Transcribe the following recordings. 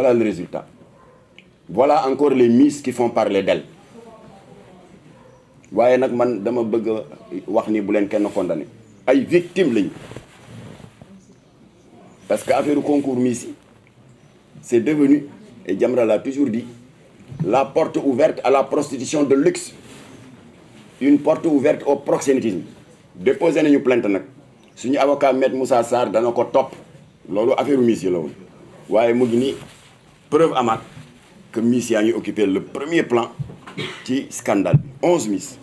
voilà le résultat. Voilà encore les Miss qui font parler d'elles. waaye nag man dama bëgg a wax ni bu leen kenn condamné ay victimes lañu parce que affaire concours Miss yi c'est devenu, et Jamra l'a toujours dit, la porte ouverte à la prostitution de luxe, une porte ouverte au proxénétisme. Déposé nañu plainte nag suñu avocat maître Moussa Sarr dana ko topp loolu affaire Miss yi la woon waaye mu ngi ni preuve amaat que Miss yaa ngi occupé le premier plan ci scandale bi 11 Miss.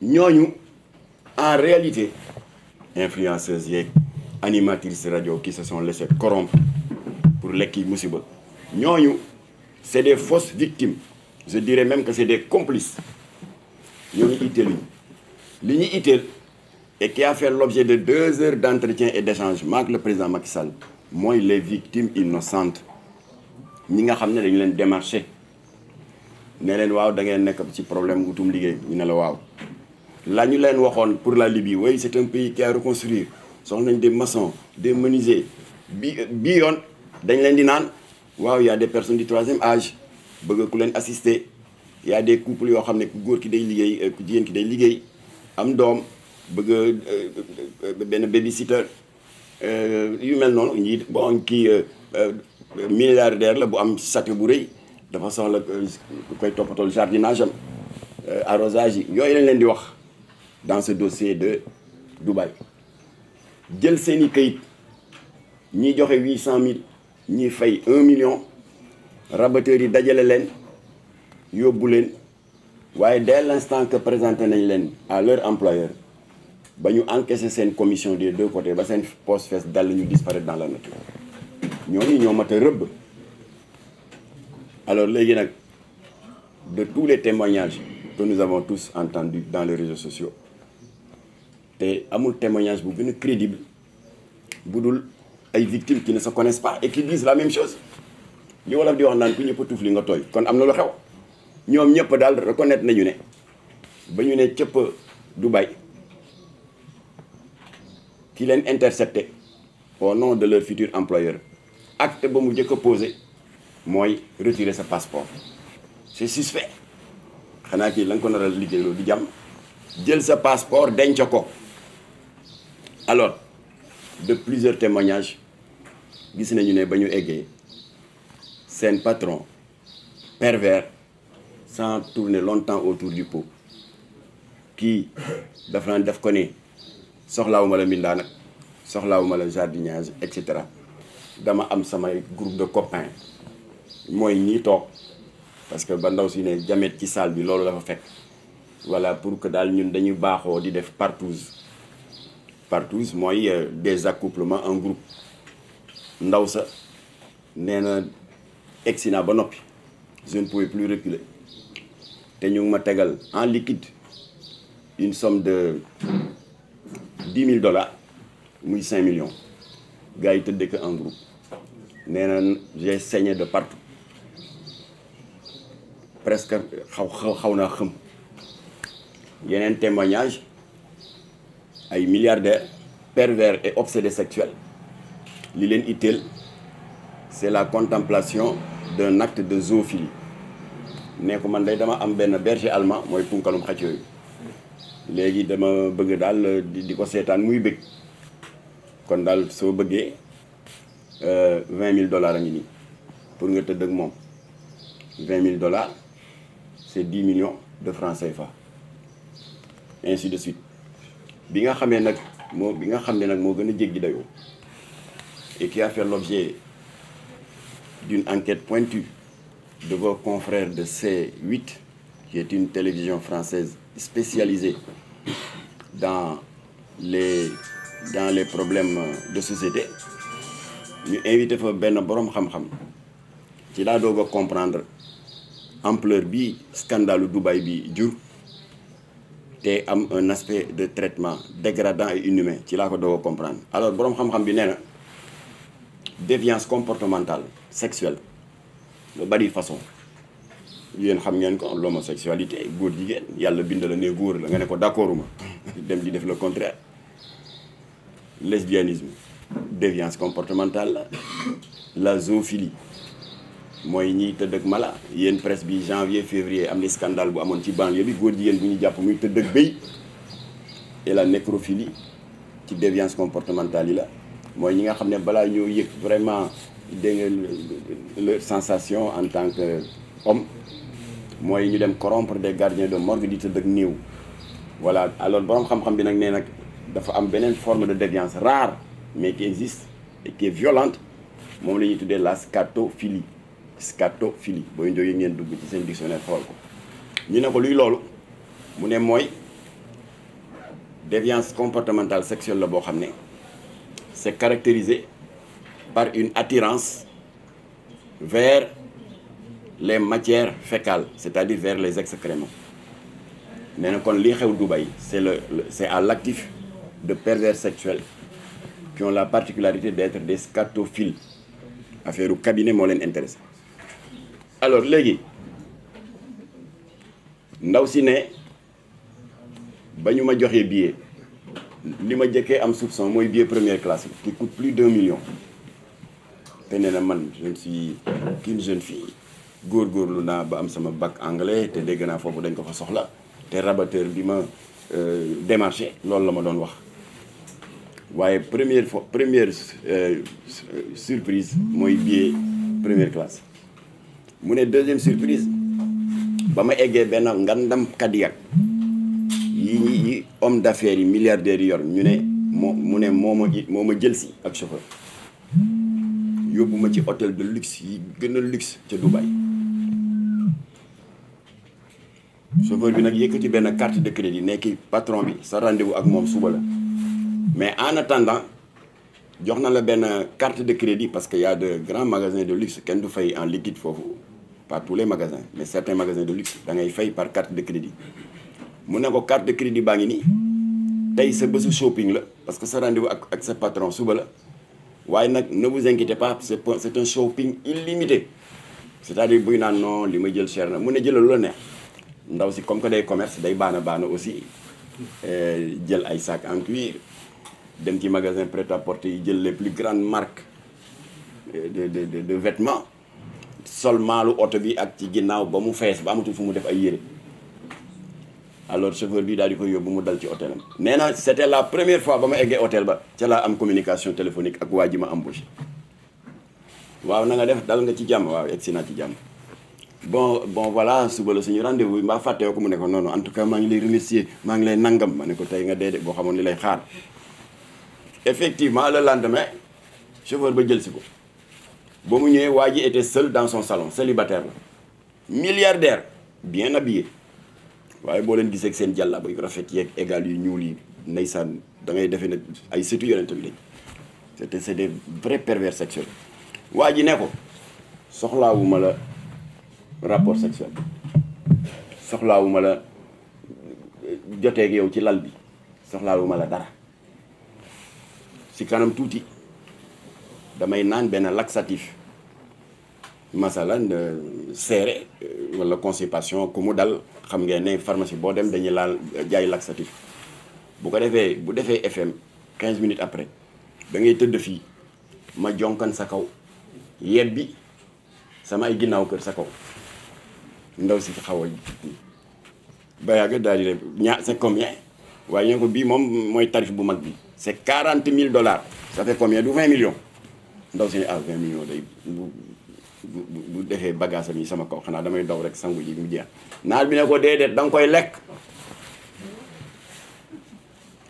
ñooñu en réalité influenceuses yeeg animatrices radio qui se sont laissés corrompre pour lekki musiba ñooñu c'est des fausses victimes, je dirais même que c'est des complices. ñooñu itteeluñu li ñu itteel et qui a fait l'objet de 2 heures d'entretien et d'échange maak le président Macky Sall mooy les victimes innocentes ñi nga xam ne dañu leen démarché ne leen waaw da ngeen nekk ci problème wutum liggéey ñu ne la waaw la ñu leen waxoon pour la Libye oui c'est un pays qui a reconstruire soxla nañ des maçons des menuisiers bi yoon dañ leen di naan waaw y a des personnes du 3e âge bëgg ku leen assister y a des couples yoo xam ne ku góor ki day liggéey ku jigéen ki day liggéey am doom bëgg benn babysitter yu mel noonu ñii bon kii milliardaire la bu am château bu rëy dafa soxla ku koy toppatool jardinage am arrosage yi yooyu lañ leen di wax dans ce dossier de Dubaï jël seeni kayit ñiy joxe 800 000 ñiy fay 1 million rabatteurs yi dajale leen yóbbu leen waaye dès l'instant que présenté nañ leen à leur employeur ba ñu encaissé seen commission des 2 côtés ba seen poste fees dal ñu disparaître dans la nature ñooñu ñoo mat a rëbb. Alors léegi nag de tous les témoignages que nous avons tous entendus dans les réseaux sociaux te amul témoignage bu gën a crédible bu dul ay victimes qui ne se connaissent pas et qui disent la même chose li wolof di wax naan ku ñëpp tuuf li nga tooy kon am na lu xew ñoom ñëpp daal reconnaître nañu ne ba ñu ne cëpp Dubaï ki leen intercepté au nom de leur futur employeur acte ba mu njëkk a posé mooy retirer sa passeport c'est suspect xanaa kii la nga ko nar a liggéeyloo di jàmm jël sa passeport denc ko. Alors de plusieurs témoignages gis nañu ne ba ñu eggee seen patron pervers sans tourner longtemps autour du pot kii dafa naan def ko ne soxlaawuma la mbindaa nag soxlaawuma la jardinage et cetera dama am samay groupe de copains mooy ñii toog parce que ba ndaw si ne jamet ci salle bi loolu dafa fekk voilà pour que daal ñun dañuy baaxoo di def partouze mooy des accouplements en groupe ndaw sa nee na egsi naa ba noppi je ne pouvais plus reculer te ñu ngi ma tegal en liquide une somme de $10 000 muy 5 millions gars yi tëddee ko en groupe nee na j'ai saigné de partout presque xaw naa xëm. yeneen témoignage ay milliardaires pervers et obsédés sexuels li leen itteel c'est la contemplation d'un acte de zoophilie ne ko man day dama am benn berger allemand mooy punkalum xaj yooyu léegi dama bëgg daal di ko seetaan muy bëgg kon daal soo bëggee $20 000 a ngi nii pour nga tëdd ak moom $20 000 c'est 10 millions de francs CFA. ainsi de suite bi nga xamee nag moo gën a jéggi dayoo et qui a fait l'objet d'une enquête pointue de vos confrères de C8 qui est une télévision française spécialisée dans les problèmes de société ñu invité fa benn boroom xam-xam ci laa doog a comprendre ampleur bi scandalu Dubaï bi jur te am un aspect de traitement dégradant et inhumain ci laa ko doog a comprendre. Alors boroom xam-xam bi nee na déviance comportementale sexuelle ba bari façon yéen xam ngeen ko l'homosexualité góor jigéen yàlla bind la ne góor la nga ne ko d'accorduma dem di def le contraire. Lesbianisme déviance comportementale la zoophilie mooy ñiy tëdd ak mala yéen presse bi janvier février am ni scandale bu amoon ci banlieue bi góor jigéen bu ñu jàpp muy tëdd ak béy. Et la nécrophilie ci déviance comportementale yi la mooy ñi nga xam ne balaa ñoo yëg vraiment dégg nga leur sensation en tant que homme mooy ñu dem corrompre des gardiens de morgue di tëdd ak néew. Voilà alors borom xam-xam bi nag nee nag dafa am beneen forme de déviance rare mais qui existe et qui est violente moom la ñuy tuddee la scatophilie. Scatophilie booy jógee ngeen dugg ci seen dictionnaire xool ko ñu ne ko luy loolu mu ne mooy déviance comportementale sexuelle la boo xam ne c'est caractérisé par une attirance vers les matières fécales c'est-à-dire vers les excréments nee na kon lii xew Dubaï c'est à l'actif de pervers sexuels qui ont la particularité d'être des scatophiles affaire u cabinet moo leen intéressé alors léegi ndaw si ne ba ñu ma joxee billet li ma jëkkee am soupçon mooy billet première classe qui coûte plus d'1 million te nee na man je suis qu'une jeune fille góorgóorlu naa ba am sama bac anglais te dégg naa foofu dañ ko fa soxla te rabatteur bi ma démarché loolu la ma doon wax waaye première surprise mooy billet première classe mu ne deuxième surprise ba ma eggee benn ngandam Cadillac yi homme d'affaires yi milliardaires yi yor ñu ne moo ma jël si ak chauffeur yóbbu ma ci hôtel de luxe yi gën a luxe ca Dubaï chauffeur bi nag yëkkati benn carte de crédit nekki patron bi sa rendez-vous ak moom suba la mais en attendant jox na la benn carte de crédit parce que y a de grands magasins de luxe kenn du fay en liquide foofu pas tous les magasins mais certains magasins de luxe da ngay fay par carte de crédit mu ne ko carte de crédit baa ngi nii tey sa bésu shopping la parce que sa rendez-vous ak sa patron suba la waaye nag ne vous inquiétez pas c'est un shopping illimité c'est-à-dire buy naan non li ma jël cher na mu ne jëlal lu la neex ndaw si comme que day commerce day baana aussi jël ay sac en cuir dem ci magasin prêt-à-porter yi jël les plus grandes marques de vêtements sol maalu oto bi ak ci ginnaaw ba mu fees ba amatul fu mu def ay yére alors chauffeur bi daal di koy yóbbu mu dal ci hôtelam nee na c'était la première fois ba ma eggee hôtel ba ca laa am communication téléphonique ak waa ji ma embauché waaw na nga def dal nga ci jàmm waaw egsi naa ci jàmm bon voilà suba la suñu rendez-vous bi mbaa fàttewoo ko mu ne ko non en tout cas maa ngi lay remercier maa ngi lay nangam ma ne ko tey nga dee de boo xamoon li lay xaar effectivement le lendemain chauffeur ba jël si ko ba mu ñëwee waa ji était seul dans son salon célibataire la milliardaire bien habillé waaye boo leen gisee ak seen jàllaba yu rafet yeeg égal yu ñuul yi ndeysaan da ngay defee ne ay sëtu yonent bi lañ c'est des vrais pervers sexuels waa ji ne ko soxlaawuma la rapport sexuel soxlaawuma la joteeg yow ci lal bi soxlaawuma la dara si kanam tuuti damay naan benn laxatif masalan seere wala constipation ku mu dal xam ngeen ne pharmacie boo dem dañuy laal jaay laxatif bu ko defee bu defee FM 15 minutes après da ngay tëdd fii ma jonkan sa kaw yebbi sama ay ginnaaw kër sa kaw ndaw si xaw a ba yàgg daal di ne c'est combien waaye ñoo ko bii moom mooy tarif bu mag bi c'est $40,000 ça fait combien du 20 millions ndaw si ne 20 millions day bu defee bagage am yi sama kaw xanaa damay daw rek sangu ji mu jeex naar bi ne ko déedéet da nga koy lekk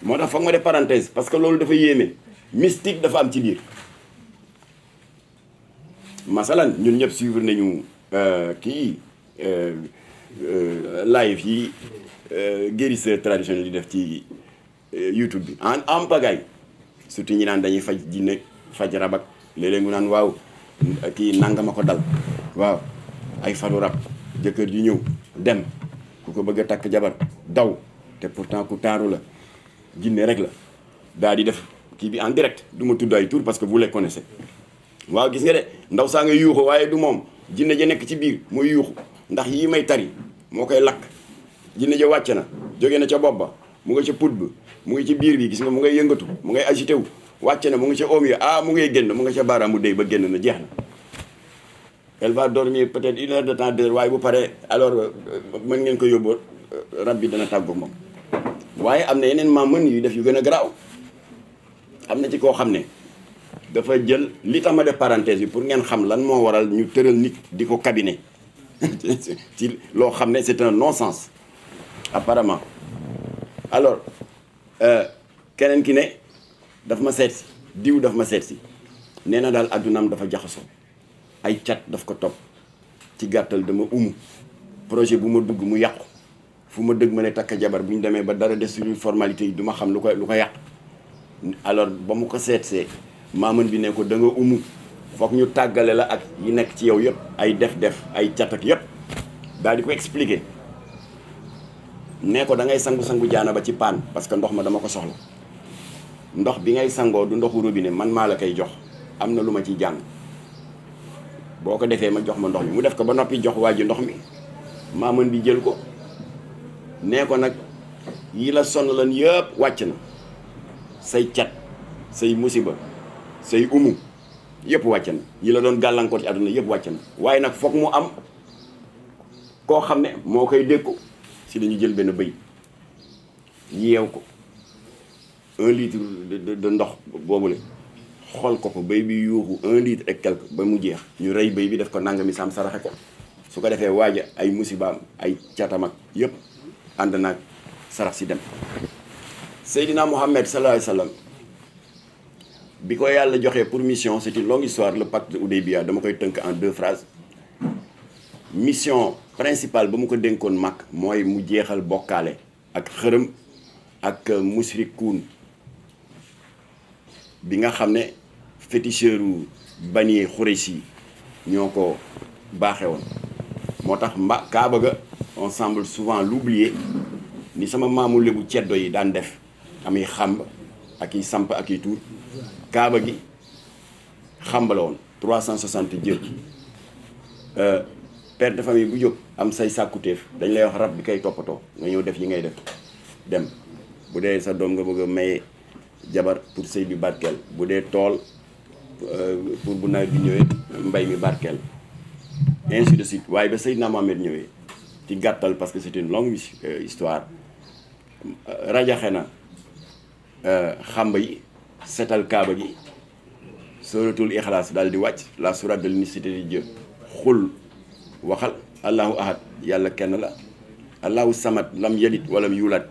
moo tax foog ma def parenthèse parce que loolu dafa yéeme mystique dafa am ci biir masalan ñun ñëpp suivre nañu live yi guérisseur traditionnel di def ci YouTube bi en pagaille surtout ñi naan dañuy faj jinne faj rabak léeg-léeg mu naan waaw kii nangama ko dal waaw ay faru rab jëkkër ji ñëw dem ku ko bëgg a takk jabar daw te pourtant ku taaru la jinne rek la daal di def kii bi en direct du ma tudd ay tur parce que vous les connaissez waaw gis nga de ndaw saa nga yuuxu waaye du moom jinne ja nekk ci biir mooy yuuxu ndax yii may tari moo koy lakk jinne ja wàcc na jóge na ca bopp ba mu nga ca put bi mu ngi ci biir bi gis nga mu ngay yëngatu mu ngay agité wu wàcc na mu ngi ca oom yi mu ngay génn mu nga ca baaraamu déy ba génn na jeex na. Elle va dormir peut-être 1 heure de temps waaye bu paree alors mën ngeen ko yóbboo rab bi dana tàggoog moom. waaye am na yeneen mën yu def yu gën a garaaw am na ci koo xam ne dafa jël li tax ma def parenthèse bi pour ngeen xam lan moo waral ñu tëral nit di ko cabinet ci loo xam ne c'est un non-sens apparemment. alors keneen ki ne daf ma seet si diw daf ma seet si nee na daal addunaam dafa jaxasoo ay cat daf ko topp ci gàttal dama projet bu ma dugg mu yàqu fu ma dëgg ma ne takk jabar bu ñu demee ba dara des suñu formalité yi du ma xam lu ko yàq. alors ba mu ko seetsee maamën bi ne ko da nga foog ñu tàggale la ak yi nekk ci yow yëpp ay def ay cat ak yëpp daal di ko expliquer ne ko da ngay sangu jaana ba ci paan parce que ndox ma dama ko soxla ndox bi ngay sangoo du ndoxu robinet man maa la koy jox am na lu ma ci jàng boo ko defee ma jox ma ndox mi mu def ko ba noppi jox waa ji ndox mi maamën bi jël ko nee ko nag yi la sonn lan yëpp wàcc na say cat say musiba say yëpp wàcc na yi la doon gàllankoor ci àdduna yëpp wàcc na waaye nag foog mu am koo xam ne moo koy dékku si dañu jël benn bëy yeew ko 1 litre de ndox boobule xool ko bëy bi yuuxu 1 litre et quelque ba mu jeex ñu rey bëy bi def ko nangami sam saraxe ko su ko defee waaja ay musibaam ay catam ak yëpp ànd naag sarax si dem. Seydina Mohamed sallallahu alayhi wa sallam bi ko yàlla joxee pour mission c'est une longue histoire le pacte de Oudeybiya dama koy tënk en 2 phrases mission principale ba mu ko dénkoon mag mooy mu jeexal bokkaale ak xërëm ak musrikuun bi nga xam ne féticheuru Bani Khoureyssi ñoo ko baaxe woon moo tax Kaaba ga on semble souvent l'oublier ni sama maamu lébu ceddo yi daan def ami xamb ak i samp ak i tuur Kaaba gi xamb la woon 360 jër père de famille bu jóg am say sàkkuteef dañ lay wax rab bi kay toppatoo nga ñëw def yi ngay def dem bu dee sa doom nga bëgg a maye jabar pour sëy bi barkeel bu dee tool pour bu nawet bi ñëwee mbay mi barkeel ainsi de suite waaye ba Seydina Mohamed ñëwee ci gàttal parce que c'est une longue histoire rajaxe na xamba yi setal kaaba gi suratul ixlaas daal di wàcc la sourate de l'unicité de Dieu xul waxal allahu ahad yàlla kenn la allahu samad lam yalid walam yulat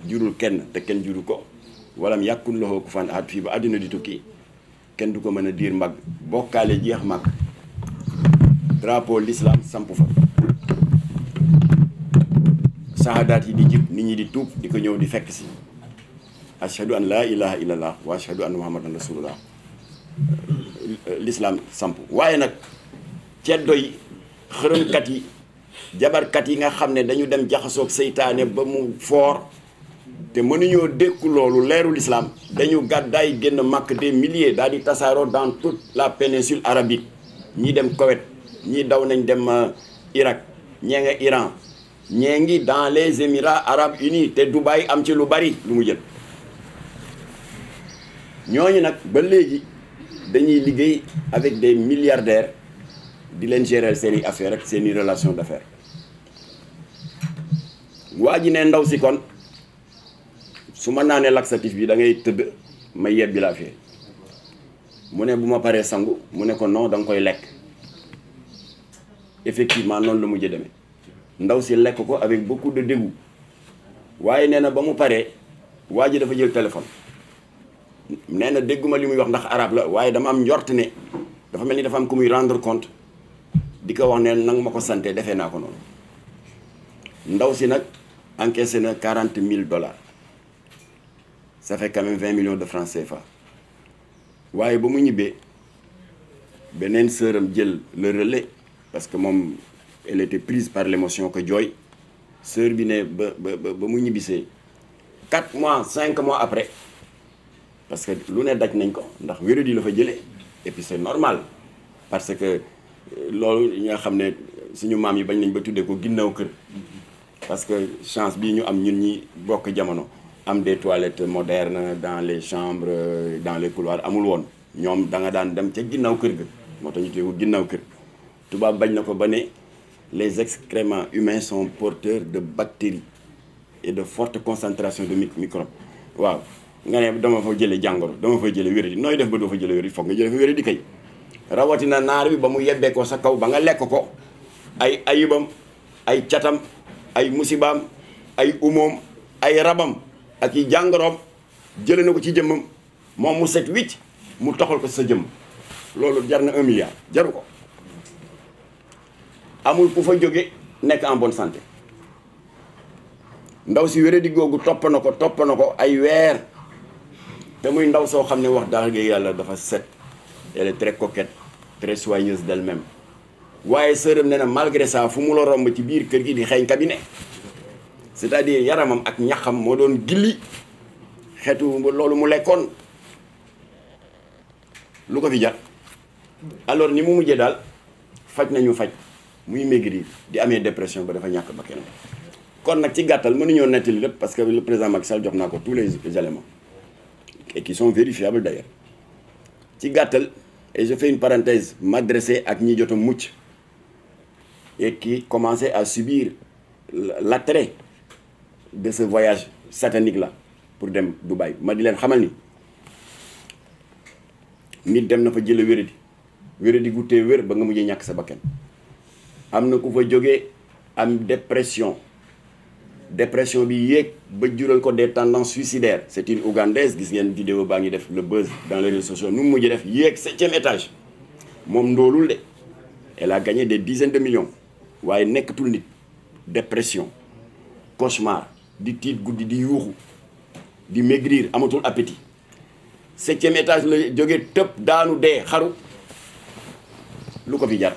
jurul kenn te kenn juru ko walam yàkkun lahu kufuwan ahad fii ba àdduna di tukki kenn du ko mën a diir mbagg bokkaale jeex mag drapeau l'islam samp fa sahadaat yi di jib nit ñi di tuub di ko ñëw di fekk si ashhadu an la ilaha illallah wa ashhadu anna muhammadan rasulullah l'islam samp waaye nag ceddo yi xërëmkat yi jabarkat yi nga xam ne dañu dem jaxasoog seytaane ba mu foor te mënuñoo dékku loolu leeru l'islam dañu gàddaay génn màkk des milliers daal di tasaaroo dans toute la péninsule arabique ñii dem Koweït ñii daw nañ dem Irak ñee nga Iran ñee ngi dans les Émirats arabes unis te Dubaï am ci lu bari lu mu jël ñooñu nag ba léegi dañuy liggéey avec des milliardaires di leen gérer seeni affaires ak seeni relation d'affaires waa ji ne ndaw si kon su ma naanee laxatif bi da ngay tëdd ma yebbi la fee mu ne bu ma paree sangu mu ne ko non da nga koy lekk effectivement noonu la mujjee demee ndaw si lekk ko avec beaucoup de dégoût waaye nee na ba mu paree waa ji dafa jël téléphone nee na dégguma li muy wax ndax arabe la waaye dama am njort ne dafa mel ni dafa am ku muy rendre compte di ko wax ne nanga ma ko sante defee naa ko noonu ndaw si nag encaissé na $40,000 ça fait quand même 20 millions de francs CFA waaye ba mu ñibbee beneen sœuram jël le relais parce que moom elle était prise par l'émotion que jooy sœur bi ne ba mu ñibbisee 4 mois 5 mois après parce que lu ne daj nañ ko ndax wéradi la fa jëlee et puis c'est normal parce que loolu ñi nga xam ne suñu maam yi bañ nañ ba tuddee ko ginnaaw kër parce que chance bii ñu am ñun ñi bokk jamono am des toilettes modernes dans les chambres dans les couloirs amul woon ñoom da nga daan dem ca ginnaaw kër ga moo tax ñu teewu ginnaaw kër tubaab bañ na ko ba ne les excréments humains sont porteurs de bactéries et de forte concentration de microbes waaw nga ne dama fa jële jàngoro dama fa jële wéradi nooy def ba doo fa jële wéradi foog nga jële fa wéradi kay rawatina naar bi ba mu yebbee ko sa kaw ba nga lekk ko ay ayibam ay catam ay musibaam ay umoom ay rabam ak yi jàngoroom jële na ko ci jëmmam moom mu set wicc mu toxal ko sa jëmm loolu jar na 1 milliard jaru ko amul ku fa jóge nekk en bonne santé ndaw si wéradi googu topp na ko ay weer te muy ndaw soo xam ne wax dëgg yàlla dafa set elle est très coquette très soigneuse d'elle-même waaye sërëm ne na malgré ça fu mu la romb ci biir kër gi di xeeñ cabinet c'est-à-dire yaramam ak ñaxam moo doon gilli xeetu loolu mu lekkoon lu ko fi jar alors ni mu mujjee daal faj nañu faj muy maigrir di amee dépression ba dafa ñàkk ba kenn kon nag ci gàttal mënuñoo nettali lépp parce que le président Macky Sall jox naa ko tous les éléments et qui sont vérifiables d'ailleurs ci gàttal et je fais une parenthèse m'adresser ak ñi jot a mucc et qui commençaient à subir l'attrait de ce voyage satanique là pour dem Dubaï ma di leen xamal ni nit dem na fa jële wéradi gu tee wér ba nga mujjee ñàkk sa bakkan am na ku fa jógee am dépression bi yéeg ba jural ko des tendances suicidaires c'est une ougandaise gis ngeen vidéo baa ngi def le buzz dans les réseaux sociaux nu mu mujjee def yéeg 7e étage moom ndoolul de elle a gagné des dizaines de millions waaye nekkatul nit dépression cauchemar di tiit guddi di yuuxu di maigrir amatul appétit 7e étage la jógee tëb daanu dee xaru lu ko fi jar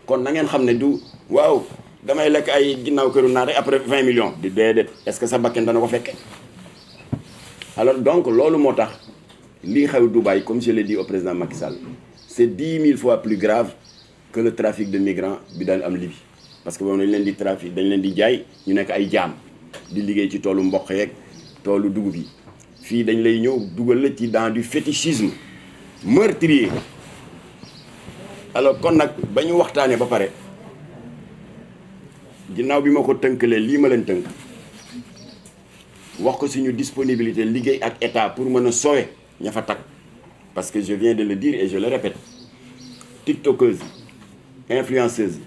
kon na ngeen xam ne du waaw damay lekk ay ginnaaw këru naa rek après 20 millions di déedéet est-ce que sa bakken dana ko fekke alors donc loolu moo tax lii xew Dubaï comme je l'ai dit au président Macky Sall c'est 10 000 fois plus grave que le trafic de migrants bi daan am Libye parce que boobu dañ leen di trafic dañ leen di jaay ñu nekk ay jaam di liggéey ci toolu mboq yeeg toolu dugub yi fii dañ lay ñëw dugal la ci dans du fétichisme meurtrier alors kon nag ba ñu waxtaanee ba pare ginnaaw bi ma ko tënkalee lii ma leen tënk wax ko suñu disponibilité liggéey ak état pour mën a sauver ña fa takk parce que je viens de le dire et je le répète tiktokeuse influenceuse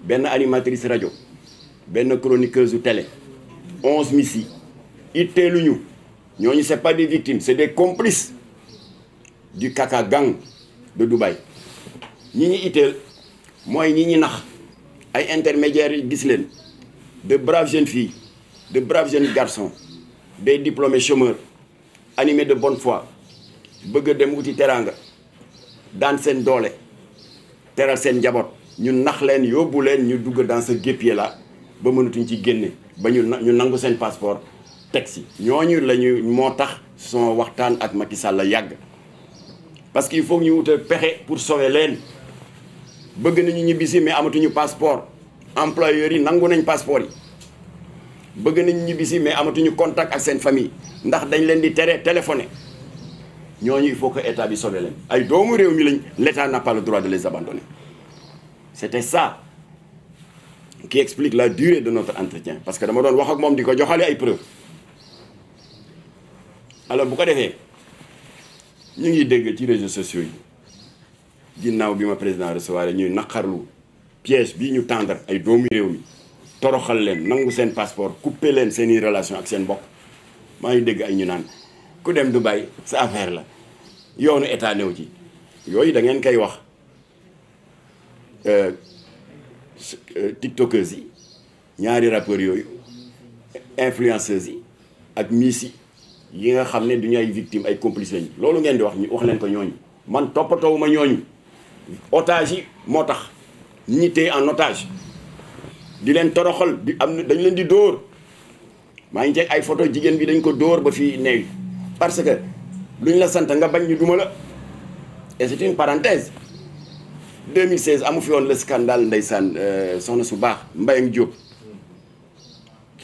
benn animatrice rajo benn chroniqueuse télé 11 missi itteeluñu ñooñu c'est pas des victimes c'est des complices du Kaka gang de Dubaï ñi ñi itteel mooy ñi ñi nax ay intermédiaires yi gis leen de braves jeunes filles de braves jeunes garçons des diplômés chômeurs animés de bonne foi bëgg a dem wuti teraanga daan seen doole teral seen njaboot ñu nax leen yóbbu leen ñu dugg dans ce guêpier là ba mënatuñ ci génne ba ñu nangu seen passeport teg si ñooñu lañu moo tax son waxtaan ak Macky Sall la yàgg parce que il faut ñu wutal pexe pour sauver leen bëgg nañu ñibbisi mais amatuñu passeport employeurs yi nangu nañ passeport yi bëgg nañu ñibbisi mais amatuñu contact ak seen famille ndax dañ leen di tere téléphoner ñooñu il faut que état bi sauver leen ay doomu réew mi lañ l'état n'a pas le droit de les abandonner c'était ça qui explique la durée de notre entretien parce que dama doon wax ak moom di ko joxale ay preuves alors bu ko defee ñu ngi dégg ci réseaux sociaux yi ginnaaw bi ma président recevoir ñuy naqarlu piège bii ñu tendre ay doomu réew mi toroxal leen nangu seen passeport couper leen seeni relation ak seen mbokk maa ngi dégg ay ñu naan ku dem Dubaï sa affaire la yoonu état néew ci yooyu da ngeen koy wax tiktokers yi ñaari rappeurs yooyu influenceuses yi ak miss yi nga xam ne du ñu ay victimes ay complices lañu loolu ngeen di wax ñu wax leen ko ñooñu man toppatoowuma ñooñu otage yi moo tax ñi téye en otage di leen toroxal di am dañ leen di dóor maa ngi teg ay photo jigéen bi dañ ko dóor ba fii neewi parce que luñ la sant nga bañ ñu duma la et c'est une parenthèse 2016 amu fi woon le scandale ndeysaan soxna su baax Mbayang Diop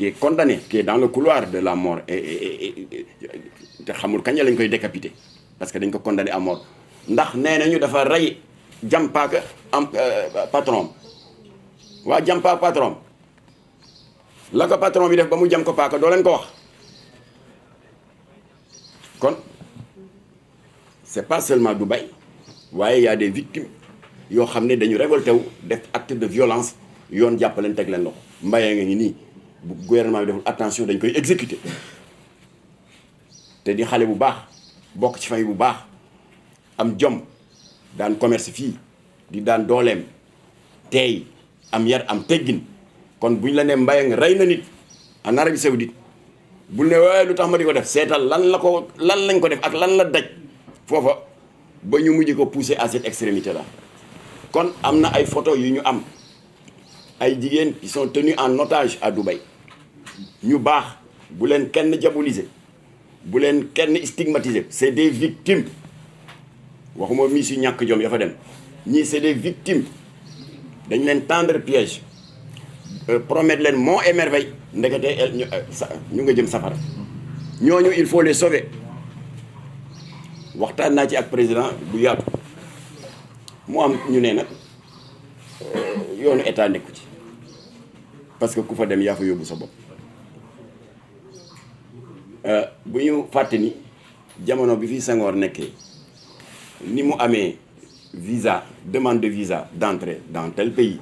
qui est condamné, qui est dans le couloir de la mort te xamul kañ lañ koy décapité parce que dañ ko condamné à mort ndax nee nañu dafa rey jam paaka am patron waa jam paaka patron la ko patron bi def ba mu jam ko paaka doo leen ko wax kon c'est pas seulement Dubaï waaye y a des victimes yoo xam ne dañu révolté wu def acte de violence yoon jàppaleen teg leen loxo mbayee nga ngi nii bu gouvernement bi deful attention dañ koy exécuter te di xale bu baax bokk ci famille bu baax am jom daan commerce fii di daan dooleem tey am yar am teggin kon buñ la ne mbayee nga rey na nit en Arabie Saoudite bul ne waaye lu tax ma di ko def seetal lan lañ ko def ak lan la daj foofa ba ñu mujj ko pousser à cette extrémité là kon am na ay photos yu ñu am ay jigéen qui sont tenus en otage à Dubaï ñu baax bu leen kenn diaboliser bu leen kenn stigmatiser c'est des victimes waxuma mii si ñàkk jom ya fa dem ñii c'est des victimes dañ leen tendre piège promettre leen monts et merveilles ndekete ñu nga jëm safara ñooñu il faut les sauver waxtaan naa ci ak président bu yaatu mu am ñu ne nag yoonu état nekku ci parce que ku fa dem yaa fa yóbbu sa bopp bu ñu fàtte ni jamono bi fi Senghor nekkee ni mu amee visa demande de visa d'entrée dans tel pays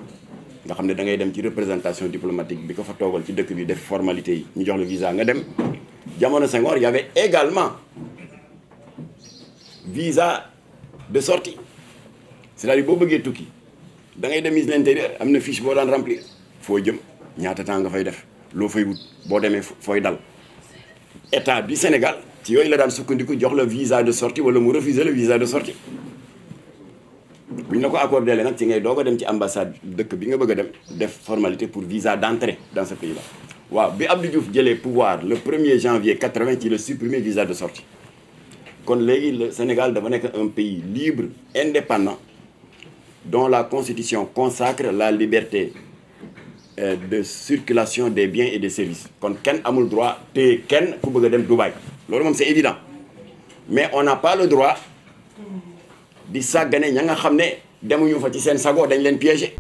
nga xam ne da ngay dem ci représentation diplomatique bi ko fa toogal ci dëkk bi def formalité yi ñu jox la visa nga dem jamono Senghor y avait également visa de sortie c'est-à-dire boo bëggee tukki da ngay dem ministre de l'Intérieur am na fiche boo daan remplir foo jëm ñaata temps nga fay def loo fay wut boo demee fooy dal état du Sénégal ci yooyu la daan sukkandiku jox la visa de sortie wala mu refuser le visa de sortie bu ñu la ko accordé nag ci ngay doog a dem ci ambassade dëkk bi nga bëgg a dem def formalité pour visa d'entrée dans ce pays là. waaw bi Abdou Diouf jëlee pouvoir le 1er janvier 80 ci la supprimer visa de sortie kon léegi le Sénégal dafa nekk un pays libre indépendant dont la constitution consacre la liberté de circulation des biens et des services kon kenn amul droit te kenn ku bëgg a dem Dubaï loolu moom c'est évident mais on n'a pas le droit di sàggane ña nga xam ne demuñu fa ci seen sago dañ leen piéger